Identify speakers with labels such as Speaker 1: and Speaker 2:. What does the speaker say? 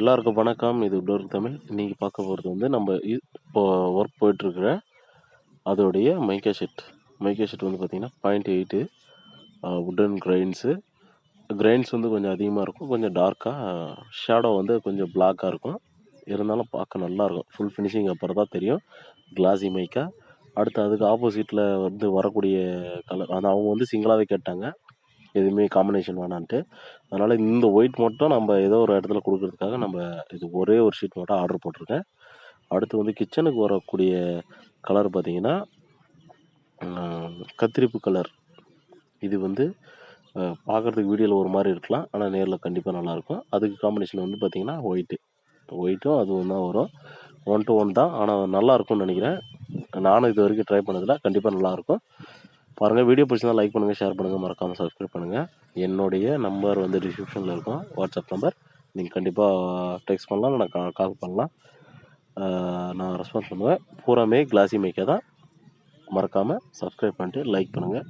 Speaker 1: எல்லாருக்கும் வணக்கம். இது உடல் தமிழ். இன்னைக்கு பார்க்க போகிறது வந்து நம்ம இப்போ ஒர்க் போயிட்டுருக்கிற அதோடைய மைக்கா ஷீட். மைக்கா ஷீட் வந்து பார்த்திங்கன்னா 0.8 உட்டன் கிரைன்ஸ் வந்து கொஞ்சம் அதிகமாக இருக்கும், கொஞ்சம் டார்க்காக, ஷேடோ வந்து கொஞ்சம் பிளாக்காக இருக்கும். இருந்தாலும் பார்க்க நல்லாயிருக்கும். ஃபுல் ஃபினிஷிங் அப்புறம் தான் தெரியும். கிளாஸி மைக்கா. அடுத்து அதுக்கு ஆப்போசிட்டில் வந்து வரக்கூடிய கலர் அவங்க வந்து சிங்கிளாகவே கேட்டாங்க, எதுவுமே காம்பினேஷன் வேணான்ட்டு. அதனால் இந்த ஒயிட் மட்டும் நம்ம ஏதோ ஒரு இடத்துல கொடுக்குறதுக்காக நம்ம இது ஒரே ஒரு ஷீட் மட்டும் ஆர்டர் போட்டிருக்கேன். அடுத்து வந்து கிச்சனுக்கு வரக்கூடிய கலர் பார்த்திங்கன்னா கத்திரிப்பு கலர். இது வந்து பார்க்குறதுக்கு வீடியோவில் ஒரு மாதிரி இருக்கலாம், ஆனால் நேரில் கண்டிப்பாக நல்லாயிருக்கும். அதுக்கு காம்பினேஷன் வந்து பார்த்திங்கன்னா ஒயிட்டும் அதுவும் தான் வரும். 1 to 1 தான், ஆனால் நல்லாயிருக்கும்னு நினைக்கிறேன். நானும் இது வரைக்கும் ட்ரை பண்ணதில்லை. கண்டிப்பாக நல்லாயிருக்கும். பாருங்கள். வீடியோ பிடிச்சிருந்தா லைக் பண்ணுங்கள், ஷேர் பண்ணுங்கள், மறக்காமல் சப்ஸ்கிரைப் பண்ணுங்கள். என்னுடைய நம்பர் வந்து டிஸ்கிரிப்ஷனில் இருக்கும், வாட்ஸ்அப் நம்பர். நீங்கள் கண்டிப்பாக டெக்ஸ்ட் பண்ணலாம், இல்லை கால் பண்ணலாம். நான் ரெஸ்பான்ஸ் பண்ணுவேன். பூராமே கிளாஸி மைக்கா தான். மறக்காமல் சப்ஸ்கிரைப் பண்ணிட்டு லைக் பண்ணுங்கள்.